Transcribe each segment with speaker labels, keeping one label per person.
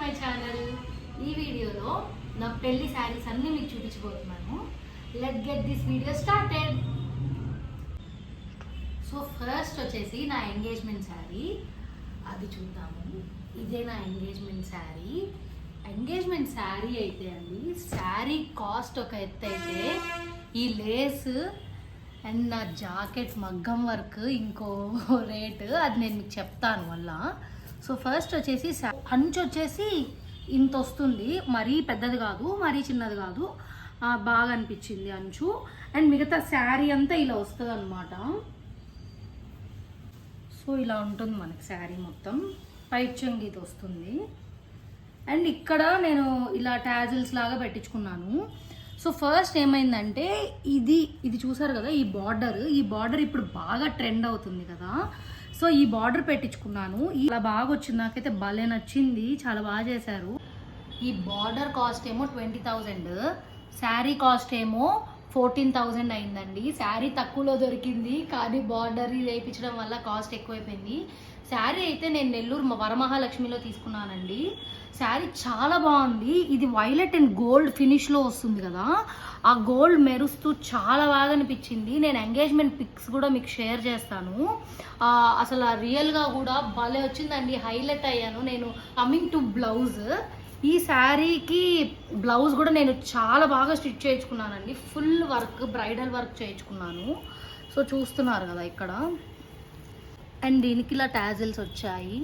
Speaker 1: My channel. ఈ వీడియోలో నా పెళ్లి శారీస్ అన్ని మీకు చూపించబోతున్నాను. Let get this video started. So first వచ్చేసి నా ఎంగేజ్మెంట్ శారీ, అది చూద్దాము. ఇదే నా ఎంగేజ్మెంట్ శారీ. ఎంగేజ్మెంట్ శారీ అయితే అండి, శారీ కాస్ట్ ఒక ఎత్తు అయితే, ఈ లేస్ అండ్ నా జాకెట్ మగ్గం వర్క్ ఇంకో రేటు, అది నేను మీకు చెప్తాను వల్ల. సో ఫస్ట్ వచ్చేసి అంచు వచ్చేసి ఇంత వస్తుంది, మరీ పెద్దది కాదు మరీ చిన్నది కాదు, బాగా అనిపించింది అంచు. అండ్ మిగతా శారీ అంతా ఇలా వస్తుంది అనమాట. సో ఇలా ఉంటుంది మనకి శారీ మొత్తం, పైట్ చెంగీతో వస్తుంది. అండ్ ఇక్కడ నేను ఇలా టాజిల్స్ లాగా పెట్టించుకున్నాను. సో ఫస్ట్ ఏమైందంటే, ఇది చూసారు కదా, ఈ బార్డర్ ఇప్పుడు బాగా ట్రెండ్ అవుతుంది కదా. సో ఈ బార్డర్ పెట్టించుకున్నాను. ఇలా బాగా వచ్చింది, నాకైతే భలే నచ్చింది, చాలా బాగా చేశారు. ఈ బార్డర్ కాస్ట్ ఏమో 20,000, శారీ కాస్ట్ ఏమో 14,000 అయిందండి. శారీ తక్కువలో దొరికింది, కానీ బార్డర్ వేయించడం వల్ల కాస్ట్ ఎక్కువైపోయింది. శారీ అయితే నేను నెల్లూరు వరమహాలక్ష్మిలో తీసుకున్నానండి. శారీ చాలా బాగుంది. ఇది వైలెట్ అండ్ గోల్డ్ ఫినిష్లో వస్తుంది కదా, ఆ గోల్డ్ మెరుస్తూ చాలా బాగా అనిపించింది. నేను ఎంగేజ్మెంట్ పిక్స్ కూడా మీకు షేర్ చేస్తాను. అసలు రియల్గా కూడా భలే వచ్చిందండి, హైలైట్ అయ్యాను నేను. కమింగ్ టు బ్లౌజ్, ఈ శారీకి బ్లౌజ్ కూడా నేను చాలా బాగా స్టిచ్ చేయించుకున్నానండి. ఫుల్ వర్క్, బ్రైడల్ వర్క్ చేయించుకున్నాను. సో చూస్తున్నారు కదా ఇక్కడ. అండ్ దీనికి ఇలా టాజిల్స్ వచ్చాయి.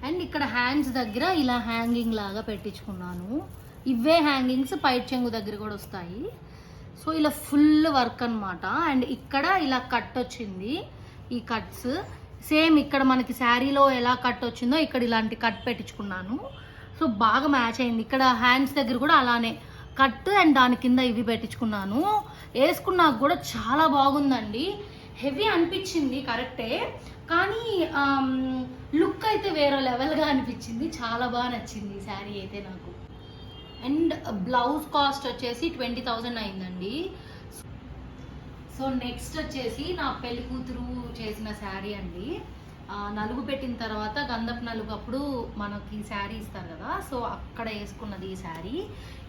Speaker 1: అండ్ ఇక్కడ హ్యాండ్స్ దగ్గర ఇలా హ్యాంగింగ్ లాగా పెట్టించుకున్నాను. ఇవే హ్యాంగింగ్స్ పైట్ చెంగు దగ్గర కూడా వస్తాయి. సో ఇలా ఫుల్ వర్క్ అనమాట. అండ్ ఇక్కడ ఇలా కట్ వచ్చింది, ఈ కట్స్ సేమ్ ఇక్కడ మనకి శారీలో ఎలా కట్ వచ్చిందో ఇక్కడ ఇలాంటి కట్ పెట్టించుకున్నాను. సో బాగా మ్యాచ్ అయింది. ఇక్కడ హ్యాండ్స్ దగ్గర కూడా అలానే కట్ అండ్ దాని కింద ఇవి పెట్టించుకున్నాను. వేసుకున్నాక కూడా చాలా బాగుందండి. హెవీ అనిపించింది కరెక్టే, కానీ లుక్ అయితే వేరే లెవెల్గా అనిపించింది. చాలా బాగా నచ్చింది ఈ శారీ అయితే నాకు. అండ్ బ్లౌజ్ కాస్ట్ వచ్చేసి 20,000 అయిందండి. సో నెక్స్ట్ వచ్చేసి నా పెళ్లి కూతురు చేసిన శారీ అండి. నలుగు పెట్టిన తర్వాత గంధపు నలుగు అప్పుడు మనకి శారీ ఇస్తారు కదా, సో అక్కడ వేసుకున్నది ఈ శారీ.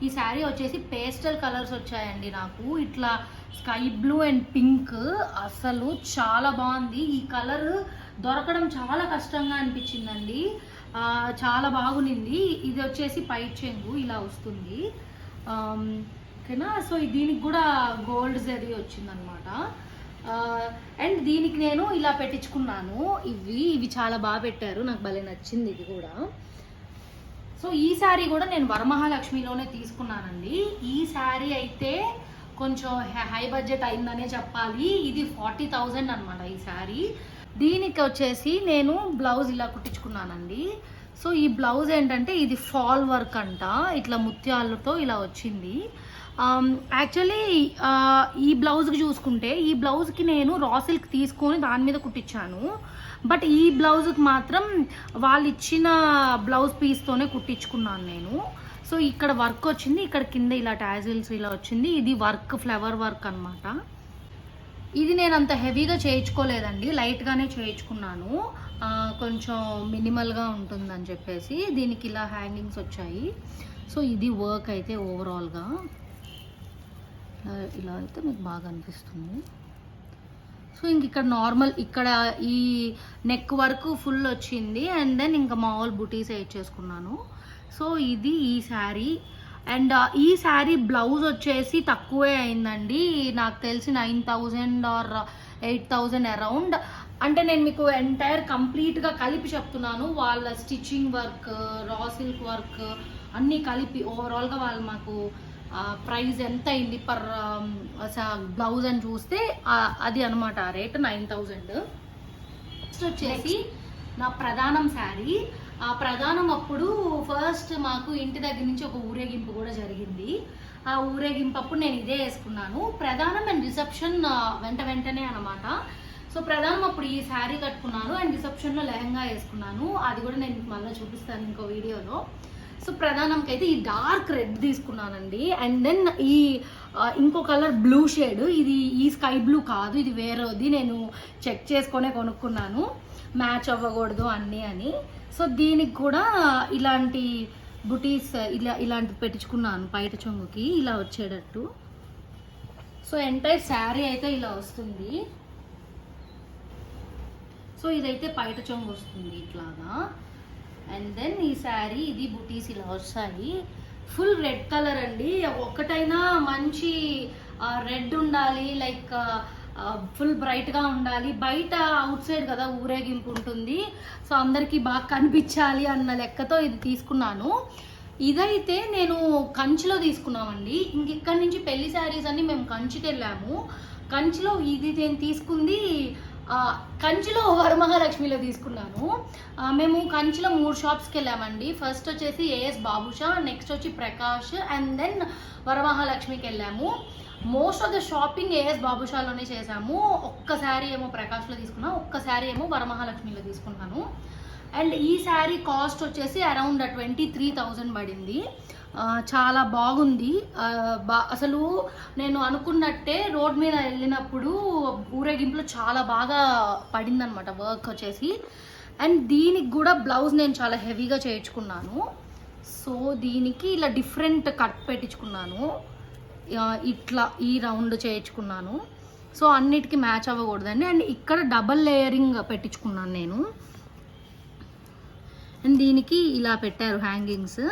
Speaker 1: ఈ శారీ వచ్చేసి పేస్టల్ కలర్స్ వచ్చాయండి నాకు, ఇట్లా స్కై బ్లూ అండ్ పింక్. అసలు చాలా బాగుంది. ఈ కలర్ దొరకడం చాలా కష్టంగా అనిపించిందండి, చాలా బాగునింది. ఇది వచ్చేసి పైట్ చెంగు ఇలా వస్తుంది, ఓకేనా. సో దీనికి కూడా గోల్డ్ జరీ వచ్చిందనమాట. అండ్ దీనికి నేను ఇలా పెట్టించుకున్నాను. ఇవి చాలా బాగా పెట్టారు, నాకు భలే నచ్చింది ఇది కూడా. సో ఈ శారీ కూడా నేను వరమహాలక్ష్మిలోనే తీసుకున్నానండి. ఈ శారీ అయితే కొంచెం హై బడ్జెట్ అయిందనే చెప్పాలి. ఇది 40,000 అనమాట ఈ శారీ. దీనికి వచ్చేసి నేను బ్లౌజ్ ఇలా కుట్టించుకున్నానండి. సో ఈ బ్లౌజ్ ఏంటంటే, ఇది ఫాల్ వర్క్ అంట, ఇట్లా ముత్యాలతో ఇలా వచ్చింది. యాక్చువల్లీ ఈ బ్లౌజ్కి చూసుకుంటే, ఈ బ్లౌజ్కి నేను రా సిల్క్ తీసుకొని దాని మీద కుట్టించాను. బట్ ఈ బ్లౌజ్కి మాత్రం వాళ్ళు ఇచ్చిన బ్లౌజ్ పీస్తోనే కుట్టించుకున్నాను నేను. సో ఇక్కడ వర్క్ వచ్చింది, ఇక్కడ కింద ఇలా టాజిల్స్ ఇలా వచ్చింది. ఇది వర్క్, ఫ్లవర్ వర్క్ అనమాట. ఇది నేను అంత హెవీగా చేయించుకోలేదండి, లైట్గానే చేయించుకున్నాను, కొంచెం మినిమల్గా ఉంటుందని చెప్పేసి. దీనికి ఇలా హ్యాంగింగ్స్ వచ్చాయి. సో ఇది వర్క్ అయితే ఓవరాల్గా ఇలా అయితే మీకు బాగా అనిపిస్తుంది. సో ఇంక ఇక్కడ నార్మల్, ఇక్కడ ఈ నెక్ వరకు ఫుల్ వచ్చింది. అండ్ దెన్ ఇంకా మామూలు బుటీస్ వేయించేసుకున్నాను. సో ఇది ఈ శారీ. అండ్ ఈ శారీ బ్లౌజ్ వచ్చేసి తక్కువే అయిందండి, నాకు తెలిసి 9,000 ఆర్ 8,000 అరౌండ్. అంటే నేను మీకు ఎంటైర్ కంప్లీట్గా కలిపి చెప్తున్నాను. వాళ్ళ stitching work, raw silk work అన్నీ కలిపి ఓవరాల్గా వాళ్ళు మాకు ప్రైస్ ఎంత అయింది పర్ బ్లౌజ్ అని చూస్తే అది అనమాట రేట్ 9,000. నెక్స్ట్ వచ్చేసి నా ప్రధానం శారీ. ఆ ప్రధానం అప్పుడు ఫస్ట్ మాకు ఇంటి దగ్గర నుంచి ఒక ఊరేగింపు కూడా జరిగింది. ఆ ఊరేగింపు అప్పుడు నేను ఇదే వేసుకున్నాను. ప్రధానం అండ్ రిసెప్షన్ వెంటనే అనమాట. సో ప్రధానం అప్పుడు ఈ శారీ కట్టుకున్నాను అండ్ రిసెప్షన్లో లెహంగా వేసుకున్నాను. అది కూడా నేను మళ్ళీ చూపిస్తాను ఇంకో వీడియోలో. సో ప్రధానంకి అయితే ఈ డార్క్ రెడ్ తీసుకున్నానండి. అండ్ దెన్ ఈ ఇంకో కలర్ బ్లూ షేడ్, ఇది ఈ స్కై బ్లూ కాదు, ఇది వేరేది. నేను చెక్ చేసుకొనే కొనుక్కున్నాను, మ్యాచ్ అవ్వకూడదు అన్నీ అని. సో దీనికి కూడా ఇలాంటి బుటీస్ ఇలాంటివి పెట్టించుకున్నాను పైట చెంగుకి ఇలా వచ్చేటట్టు. సో ఎంటైర్ శారీ అయితే ఇలా వస్తుంది. సో ఇదైతే పైట చెంగు వస్తుంది ఇట్లాగా. అండ్ దెన్ ఈ శారీ ఇది బుటీస్ ఇలా వస్తాయి. ఫుల్ రెడ్ కలర్ అండి. ఒక్కటైనా మంచి రెడ్ ఉండాలి, లైక్ ఫుల్ బ్రైట్గా ఉండాలి. బయట అవుట్ సైడ్ కదా ఊరేగింపు ఉంటుంది, సో అందరికీ బాగా కనిపించాలి అన్న లెక్కతో ఇది తీసుకున్నాను. ఇదైతే నేను కంచిలో తీసుకున్నామండి. ఇక్కడి నుంచి పెళ్లి శారీస్ అన్ని మేము కంచికి వెళ్ళాము. కంచిలో ఇది నేను తీసుకుంది కంచిలో వరమహాలక్ష్మిలో తీసుకున్నాను. మేము కంచిలో 3 షాప్స్కి వెళ్ళామండి. ఫస్ట్ వచ్చేసి ఏఎస్ బాబుషా, నెక్స్ట్ వచ్చి ప్రకాష్, అండ్ దెన్ వరమహాలక్ష్మికి వెళ్ళాము. Most of the shopping A S బాబుషాలోనే చేసాము. ఒక్కసారి ఏమో ప్రకాష్లో తీసుకున్నాను, ఒక్కసారి ఏమో వరమహాలక్ష్మిలో తీసుకున్నాను. అండ్ ఈ శారీ కాస్ట్ వచ్చేసి అరౌండ్ 23,000 పడింది. చాలా బాగుంది. అసలు నేను అనుకున్నట్టే రోడ్ మీద వెళ్ళినప్పుడు ఊరేగింపులో చాలా బాగా పడిందనమాట వర్క్ వచ్చేసి. అండ్ దీనికి కూడా బ్లౌజ్ నేను చాలా హెవీగా చేయించుకున్నాను. సో దీనికి ఇలా డిఫరెంట్ కట్ పెట్టించుకున్నాను, ఇట్లా ఈ రౌండ్ చేయించుకున్నాను. సో అన్నిటికీ మ్యాచ్ అవ్వకూడదండి. అండ్ ఇక్కడ డబల్ లేయరింగ్ పెట్టించుకున్నాను నేను. అండ్ దీనికి ఇలా పెట్టారు హ్యాంగింగ్స్.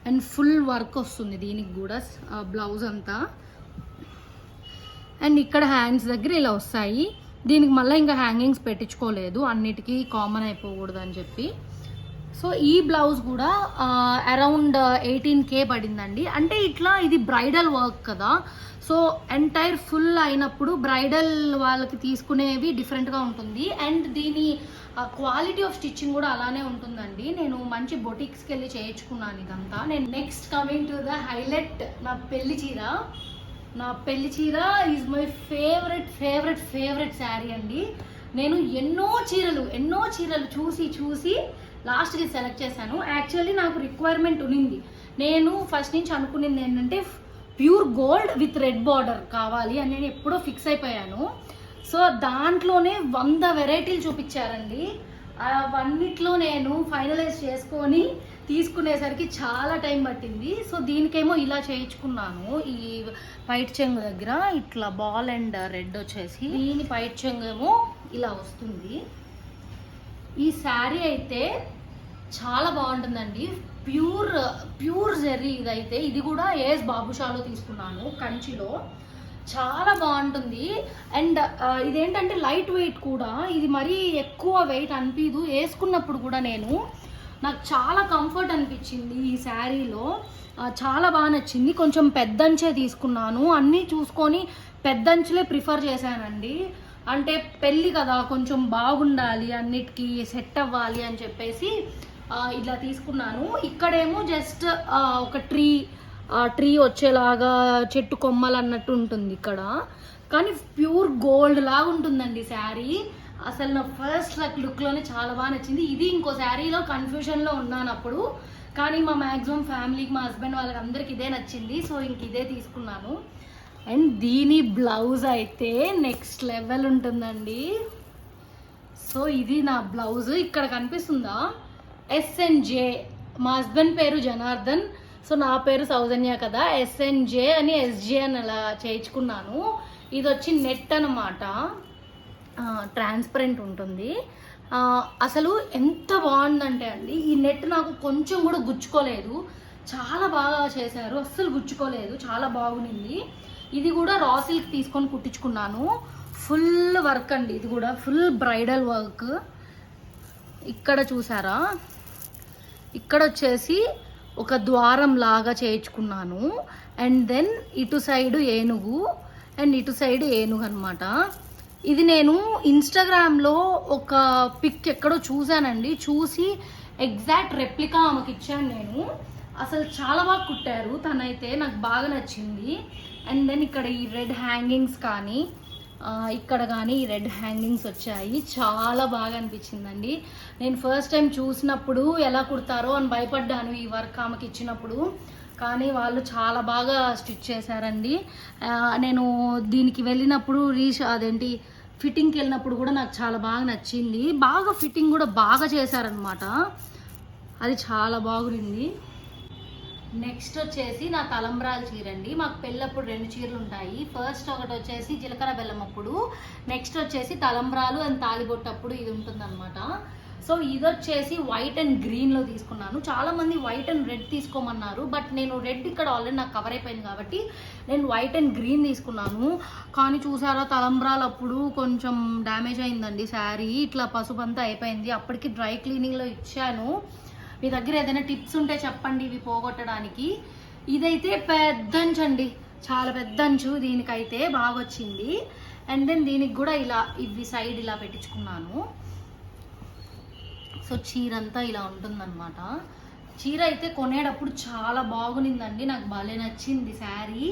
Speaker 1: అండ్ ఫుల్ వర్క్ వస్తుంది దీనికి కూడా బ్లౌజ్ అంతా. అండ్ ఇక్కడ హ్యాండ్స్ దగ్గర ఇలా వస్తాయి. దీనికి మళ్ళీ ఇంకా హ్యాంగింగ్స్ పెట్టించుకోలేదు, అన్నిటికీ కామన్ అయిపోకూడదు అని చెప్పి. సో ఈ బ్లౌజ్ కూడా అరౌండ్ 18K పడిందండి. అంటే ఇట్లా ఇది బ్రైడల్ వర్క్ కదా, సో ఎంటైర్ ఫుల్ అయినప్పుడు బ్రైడల్ వాళ్ళకి తీసుకునేవి డిఫరెంట్గా ఉంటుంది. అండ్ దీని క్వాలిటీ ఆఫ్ స్టిచ్చింగ్ కూడా అలానే ఉంటుందండి. నేను మంచి బొటిక్స్కి వెళ్ళి చేయించుకున్నాను ఇదంతా. నేను next coming to the highlight, నా పెళ్లి చీర. నా పెళ్లి చీర ఈజ్ మై ఫేవరెట్ శారీ అండి. నేను ఎన్నో చీరలు చూసి లాస్ట్కి సెలెక్ట్ చేశాను. యాక్చువల్లీ నాకు రిక్వైర్మెంట్ ఉన్నింది. నేను ఫస్ట్ నుంచి అనుకునేది ఏంటంటే pure gold with red border కావాలి అని నేను ఎప్పుడో ఫిక్స్ అయిపోయాను. సో దాంట్లోనే 100 వెరైటీలు చూపించారండి. అవన్నిట్లో నేను ఫైనలైజ్ చేసుకొని తీసుకునేసరికి చాలా టైం పట్టింది. సో దీనికేమో ఇలా చేయించుకున్నాను. ఈ పైట్ చెంగు దగ్గర ఇట్లా బాల్ అండ్ రెడ్ వచ్చేసి, దీని పైట్ చెంగు ఏమో ఇలా వస్తుంది. ఈ శారీ అయితే చాలా బాగుంటుందండి. ప్యూర్ జెర్రీ ఇదైతే. ఇది కూడా ఏఎస్ బాబుషాలో తీసుకున్నాను కంచిలో. చాలా బాగుంటుంది. అండ్ ఇదేంటంటే లైట్ వెయిట్ కూడా, ఇది మరీ ఎక్కువ వెయిట్ అనిపించదు. వేసుకున్నప్పుడు కూడా నాకు చాలా కంఫర్ట్ అనిపించింది ఈ శారీలో. చాలా బాగా నచ్చింది. కొంచెం పెద్దంచే తీసుకున్నాను, అన్నీ చూసుకొని పెద్దంచులే ప్రిఫర్ చేశానండి. అంటే పెళ్ళి కదా, కొంచెం బాగుండాలి, అన్నిటికీ సెట్ అవ్వాలి అని చెప్పేసి ఇలా తీసుకున్నాను. ఇక్కడేమో జస్ట్ ఒక ట్రీ వచ్చేలాగా చెట్టు కొమ్మలు అన్నట్టు ఉంటుంది ఇక్కడ, కానీ ప్యూర్ గోల్డ్ లాగా ఉంటుందండి శారీ. అసలు నా ఫస్ట్ లుక్లోనే చాలా బాగా నచ్చింది. ఇది ఇంకో శారీలో కన్ఫ్యూషన్లో ఉన్నాను అప్పుడు, కానీ మా మ్యాక్సిమం ఫ్యామిలీకి, మా హస్బెండ్ వాళ్ళకి అందరికి ఇదే నచ్చింది. సో ఇంక ఇదే తీసుకున్నాను. అండ్ దీని బ్లౌజ్ అయితే నెక్స్ట్ లెవెల్ ఉంటుందండి. సో ఇది నా బ్లౌజ్. ఇక్కడ కనిపిస్తుందా, SNJ. మా హస్బెండ్ పేరు జనార్దన్, సో నా పేరు సౌజన్య కదా, SNJ అని SJ అని అలా చేయించుకున్నాను. ఇది వచ్చి నెట్ అనమాట, ట్రాన్స్పరెంట్ ఉంటుంది. అసలు ఎంత బాగుందంటే అండి, ఈ నెట్ నాకు కొంచెం కూడా గుచ్చుకోలేదు. చాలా బాగా చేశారు, అస్సలు గుచ్చుకోలేదు, చాలా బాగుంది. ఇది కూడా రా సిల్క్ తీసుకొని కుట్టించుకున్నాను. ఫుల్ వర్క్ అండి, ఇది కూడా ఫుల్ బ్రైడల్ వర్క్. ఇక్కడ చూసారా, ఇక్కడ వచ్చేసి ఒక ద్వారం లాగా చేయించుకున్నాను. అండ్ దెన్ ఇటు సైడు ఏనుగు అండ్ ఇటు సైడ్ ఏనుగు అనమాట. ఇది నేను ఇన్స్టాగ్రామ్లో ఒక పిక్ ఎక్కడో చూసానండి, చూసి ఎగ్జాక్ట్ రెప్లికా ఆమెకి ఇచ్చాను నేను. అసలు చాలా బాగా కుట్టారు తనైతే, నాకు బాగా నచ్చింది. అండ్ దెన్ ఇక్కడ ఈ రెడ్ హ్యాంగింగ్స్ కానీ, ఇక్కడ కానీ ఈ రెడ్ హ్యాంగింగ్స్ వచ్చాయి, చాలా బాగా అనిపించిందండి. నేను ఫస్ట్ టైం చూసినప్పుడు ఎలా కుడతారో అని భయపడ్డాను ఈ వర్క్ ఆమెకి ఇచ్చినప్పుడు, కానీ వాళ్ళు చాలా బాగా స్టిచ్ చేశారండి. నేను దీనికి వెళ్ళినప్పుడు ఫిట్టింగ్కి వెళ్ళినప్పుడు కూడా నాకు చాలా బాగా నచ్చింది. బాగా ఫిట్టింగ్ కూడా బాగా చేశారనమాట. అది చాలా బాగుంది. నెక్స్ట్ వచ్చేసి నా తలంబ్రాల చీర అండి. మాకు పెళ్ళప్పుడు 2 చీరలు ఉంటాయి. ఫస్ట్ ఒకటి వచ్చేసి జీలకర్ర బెల్లం అప్పుడు, నెక్స్ట్ వచ్చేసి తలంబ్రాలు అండ్ తాలిబొట్టప్పుడు ఇది ఉంటుందన్నమాట. సో ఇది వచ్చేసి వైట్ అండ్ గ్రీన్లో తీసుకున్నాను. చాలామంది వైట్ అండ్ రెడ్ తీసుకోమన్నారు, బట్ నేను రెడ్ ఇక్కడ ఆల్రెడీ నాకు కవర్ అయిపోయింది కాబట్టి నేను వైట్ అండ్ గ్రీన్ తీసుకున్నాను. కానీ చూసారా తలంబ్రాలు అప్పుడు కొంచెం డ్యామేజ్ అయిందండి శారీ, ఇట్లా పసుపు అంతా అయిపోయింది. అప్పటికి డ్రై క్లీనింగ్లో ఇచ్చాను. మీ దగ్గర ఏదైనా టిప్స్ ఉంటే చెప్పండి ఇవి పోగొట్టడానికి. ఇదైతే పెద్ద అంచు అండి, చాలా పెద్ద అంచు, దీనికైతే బాగా వచ్చింది. అండ్ దెన్ దీనికి కూడా ఇలా ఇవి సైడ్ ఇలా పెట్టించుకున్నాను. సో చీర అంతా ఇలా ఉంటుందన్నమాట. చీర అయితే కొనేటప్పుడు చాలా బాగునిందండి, నాకు భలే నచ్చింది శారీ.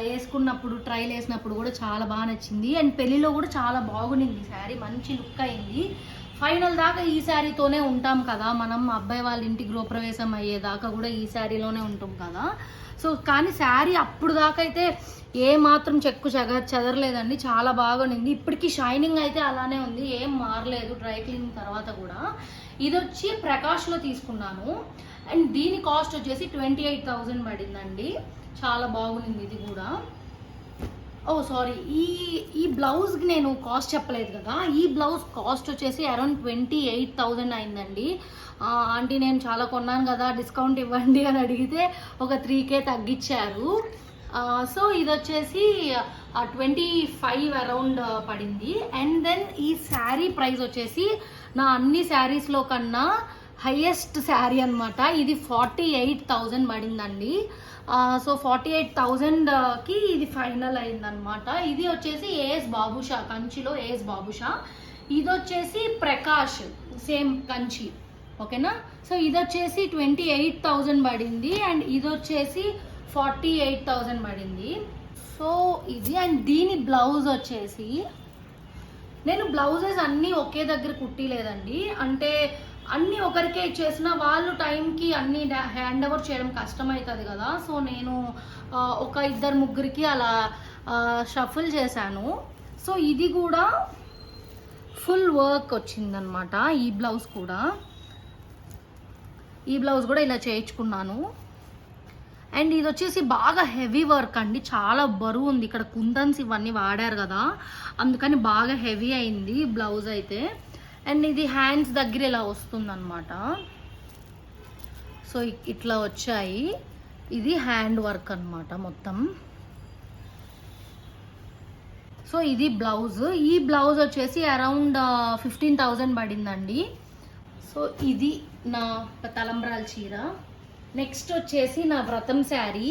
Speaker 1: వేసుకున్నప్పుడు ట్రైల్ వేసినప్పుడు కూడా చాలా బాగా నచ్చింది. అండ్ పెళ్ళిలో కూడా చాలా బాగునింది శారీ, మంచి లుక్ అయింది. ఫైనల్ దాకా ఈ శారీతోనే ఉంటాం కదా మనం, అబ్బాయి వాళ్ళ ఇంటి గృహప్రవేశం అయ్యేదాకా కూడా ఈ శారీలోనే ఉంటాం కదా. సో కానీ శారీ అప్పుడు దాకా అయితే ఏ మాత్రం చెక్కు చెదరలేదండి, చాలా బాగుంది. ఇప్పటికీ షైనింగ్ అయితే అలానే ఉంది, ఏం మారలేదు డ్రై క్లీనింగ్ తర్వాత కూడా. ఇది వచ్చి ప్రకాష్లో తీసుకున్నాను అండ్ దీని కాస్ట్ వచ్చేసి 28,000 పడిందండి. చాలా బాగుంది ఇది కూడా. ఓ సారీ, ఈ బ్లౌజ్కి నేను కాస్ట్ చెప్పలేదు కదా. ఈ బ్లౌజ్ కాస్ట్ వచ్చేసి అరౌండ్ 28,000 అయిందండి. ఆంటీ నేను చాలా కొన్నాను కదా డిస్కౌంట్ ఇవ్వండి అని అడిగితే ఒక 3K తగ్గించారు. సో ఇది వచ్చేసి 25 అరౌండ్ పడింది. అండ్ దెన్ ఈ శారీ ప్రైస్ వచ్చేసి నా అన్ని శారీస్లో కన్నా హైయెస్ట్ శారీ అనమాట. ఇది 48,000 పడిందండి. సో 48,000కి ఇది ఫైనల్ అయిందనమాట. ఇది వచ్చేసి ఏఎస్ బాబుషా, కంచిలో ఏఎస్ బాబుషా. ఇది వచ్చేసి ప్రకాష్, సేమ్ కంచి, ఓకేనా. సో ఇది వచ్చేసి 28,000 పడింది అండ్ ఇది వచ్చేసి 48,000 పడింది. సో ఇది అండ్ దీని బ్లౌజ్ వచ్చేసి నేను బ్లౌజెస్ అన్నీ ఒకే దగ్గర కుట్టిలేదండి. అంటే అన్నీ ఒకరికే ఇచ్చేసిన వాళ్ళు టైంకి అన్నీ హ్యాండ్ ఓవర్ చేయడం కష్టమవుతుంది కదా. సో నేను ఒక 2-3కి అలా షఫుల్ చేశాను. సో ఇది కూడా ఫుల్ వర్క్ వచ్చిందనమాట. ఈ బ్లౌజ్ కూడా ఇలా చేయించుకున్నాను. అండ్ ఇది వచ్చేసి బాగా హెవీ వర్క్ అండి, చాలా బరువు ఉంది. ఇక్కడ కుందన్స్ ఇవన్నీ వాడారు కదా, అందుకని బాగా హెవీ అయింది బ్లౌజ్ అయితే. అండ్ ఇది హ్యాండ్స్ దగ్గర ఇలా వస్తుందన్నమాట. సో ఇట్లా వచ్చాయి, ఇది హ్యాండ్ వర్క్ అన్నమాట మొత్తం. సో ఇది బ్లౌజ్. ఈ బ్లౌజ్ వచ్చేసి అరౌండ్ 15,000 పడిందండి. సో ఇది నా తలంబ్రాల చీర. నెక్స్ట్ వచ్చేసి నా వ్రతం శారీ.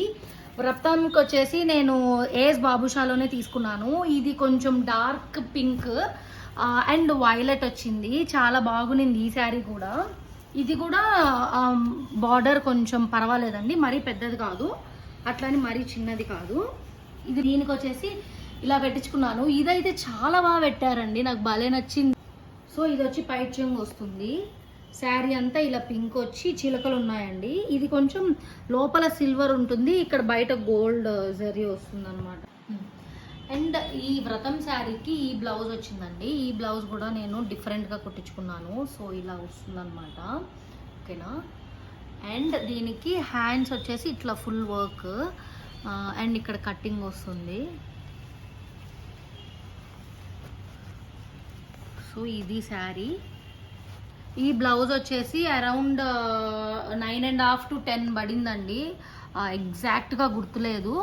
Speaker 1: వ్రతంకి వచ్చేసి నేను ఏఎస్ బాబుషాలోనే తీసుకున్నాను. ఇది కొంచెం డార్క్ పింక్ అండ్ వైలెట్ వచ్చింది, చాలా బాగుంది ఈ శారీ కూడా. ఇది కూడా బార్డర్ కొంచెం పర్వాలేదండి, మరీ పెద్దది కాదు అట్లని మరీ చిన్నది కాదు. ఇది దీనికి వచ్చేసి ఇలా పెట్టించుకున్నాను. ఇదైతే చాలా బాగా పెట్టారండి, నాకు భలే నచ్చింది. సో ఇది వచ్చి పైట్ చెంగు వస్తుంది. శారీ అంతా ఇలా పింక్ వచ్చి చిలకలు ఉన్నాయండి. ఇది కొంచెం లోపల సిల్వర్ ఉంటుంది, ఇక్కడ బయట గోల్డ్ జరీ వస్తుంది అనమాట. అండ్ ఈ వ్రతం శారీకి ఈ బ్లౌజ్ వచ్చిందండి. ఈ బ్లౌజ్ కూడా నేను డిఫరెంట్గా కుట్టించుకున్నాను. సో ఇలా వస్తుందన్నమాట, ఓకేనా. అండ్ దీనికి హ్యాండ్స్ వచ్చేసి ఇట్లా ఫుల్ వర్క్ అండ్ ఇక్కడ కట్టింగ్ వస్తుంది. సో ఇది శారీ. ఈ బ్లౌజ్ వచ్చేసి అరౌండ్ 9.5 to 10 పడిందండి, ఎగ్జాక్ట్గా గుర్తులేదు,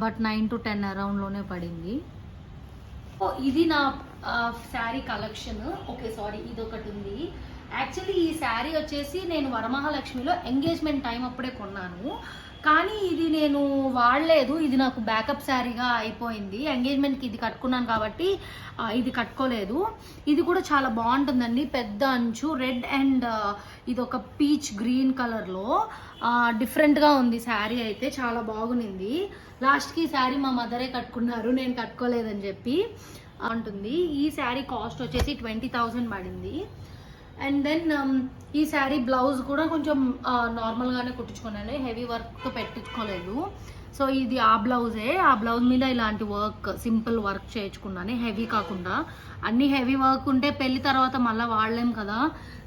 Speaker 1: బట్ 9 to 10 అరౌండ్లోనే పడింది. ఇది నా శారీ కలెక్షన్. ఓకే సారీ, ఇది ఒకటి ఉంది. యాక్చువల్లీ ఈ శారీ వచ్చేసి నేను వరమహాలక్ష్మిలో ఎంగేజ్మెంట్ టైం అప్పుడే కొన్నాను, కానీ ఇది నేను వాడలేదు. ఇది నాకు బ్యాకప్ శారీగా అయిపోయింది. ఎంగేజ్మెంట్కి ఇది కట్టుకున్నాను కాబట్టి ఇది కట్టుకోలేదు. ఇది కూడా చాలా బాగుంటుందండి, పెద్ద అంచు, రెడ్ అండ్ ఇది ఒక పీచ్ గ్రీన్ కలర్లో డిఫరెంట్గా ఉంది శారీ అయితే, చాలా బాగుంది. లాస్ట్కి శారీ మా మదరే కట్టుకున్నారు, నేను కట్టుకోలేదని చెప్పి ఉంటుంది. ఈ శారీ కాస్ట్ వచ్చేసి 20,000 పడింది. అండ్ దెన్ ఈ శారీ బ్లౌజ్ కూడా కొంచెం నార్మల్గానే కుట్టించుకున్నాను, హెవీ వర్క్తో పెట్టించుకోలేదు. సో ఇది ఆ బ్లౌజే, ఆ బ్లౌజ్ మీద ఇలాంటి వర్క్, సింపుల్ వర్క్ చేయించుకున్నాను, హెవీ కాకుండా. అన్ని హెవీ వర్క్ ఉంటే పెళ్లి తర్వాత మళ్ళీ వాడలేం కదా,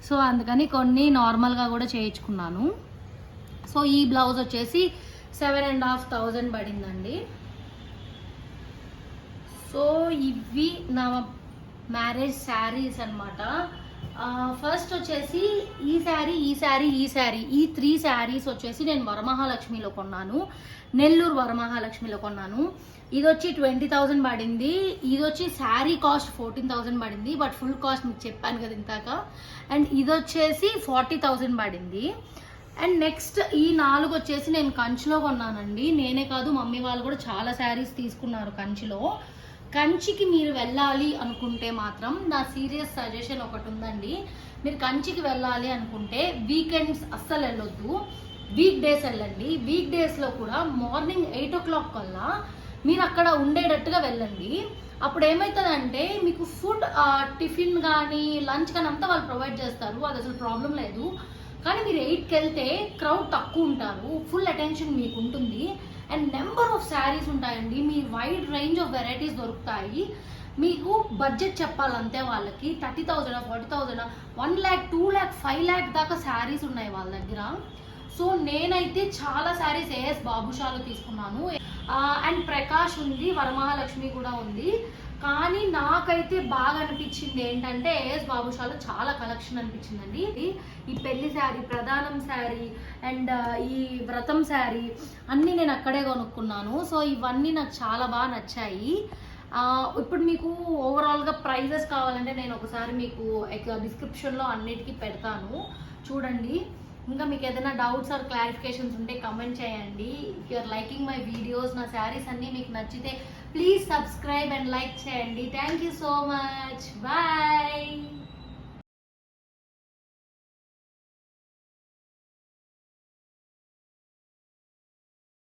Speaker 1: సో అందుకని కొన్ని నార్మల్గా కూడా చేయించుకున్నాను. సో ఈ బ్లౌజ్ వచ్చేసి 7,500 పడిందండి. సో ఇవి నా మ్యారేజ్ శారీస్ అనమాట. ఫస్ట్ వచ్చేసి ఈ శారీ, ఈ 3 శారీస్ వచ్చేసి నేను వరమహాలక్ష్మిలో కొన్నాను, నెల్లూరు వరమహాలక్ష్మిలో కొన్నాను. ఇది వచ్చి 20,000 పడింది. ఇది వచ్చి శారీ కాస్ట్ 14,000 పడింది, బట్ ఫుల్ కాస్ట్ మీకు చెప్పాను కదా ఇంతాక. అండ్ ఇది వచ్చేసి 40,000 పడింది. అండ్ నెక్స్ట్ ఈ 4 వచ్చేసి నేను కంచిలో కొన్నానండి. నేనే కాదు, మమ్మీ వాళ్ళు కూడా చాలా శారీస్ తీసుకున్నారు కంచిలో. కంచికి మీరు వెళ్ళాలి అనుకుంటే మాత్రం నా సీరియస్ సజెషన్ ఒకటి ఉందండి. మీరు కంచికి వెళ్ళాలి అనుకుంటే వీకెండ్స్ అస్సలు వెళ్ళొద్దు, వీక్ డేస్ వెళ్ళండి. వీక్ డేస్లో కూడా మార్నింగ్ 8 o'clock కల్లా మీరు అక్కడ ఉండేటట్టుగా వెళ్ళండి. అప్పుడు ఏమవుతుందంటే మీకు ఫుడ్, టిఫిన్ కానీ లంచ్ కానీ అంతా వాళ్ళు ప్రొవైడ్ చేస్తారు, అది అసలు ప్రాబ్లం లేదు. కానీ మీరు 8కి వెళ్తే క్రౌడ్ తక్కువ ఉంటారు, ఫుల్ అటెన్షన్ మీకు ఉంటుంది. అండ్ నెంబర్ ఆఫ్ శారీస్ ఉంటాయండి, మీ వైడ్ రేంజ్ ఆఫ్ వెరైటీస్ దొరుకుతాయి. మీకు బడ్జెట్ చెప్పాలంతే వాళ్ళకి 30,000, 40,000, 1 lakh, 2 lakh, 5 lakh దాకా శారీస్ ఉన్నాయి వాళ్ళ దగ్గర. సో నేనైతే చాలా శారీస్ ఏఎస్ బాబుషాలో తీసుకున్నాను. అండ్ ప్రకాష్ ఉంది, వరమహాలక్ష్మి కూడా ఉంది. కానీ నాకైతే బాగా అనిపించింది ఏంటంటే ఏఎస్ బాబుషాలో చాలా కలెక్షన్ అనిపించిందండి. ఈ పెళ్లి శారీ, ప్రధానం శారీ అండ్ ఈ వ్రతం శారీ అన్నీ నేను అక్కడే కొనుక్కున్నాను. సో ఇవన్నీ నాకు చాలా బాగా నచ్చాయి. ఇప్పుడు మీకు ఓవరాల్గా ప్రైజెస్ కావాలంటే నేను ఒకసారి మీకు డిస్క్రిప్షన్లో అన్నిటికీ పెడతాను, చూడండి. ఇంకా మీకు ఏదైనా డౌట్స్ ఆర్ క్లారిఫికేషన్స్ ఉంటే కమెంట్ చేయండి. If you are liking my videos, నా శారీస్ అన్నీ మీకు నచ్చితే ప్లీజ్ సబ్స్క్రైబ్ అండ్ లైక్ చేయండి. Thank you so much, bye.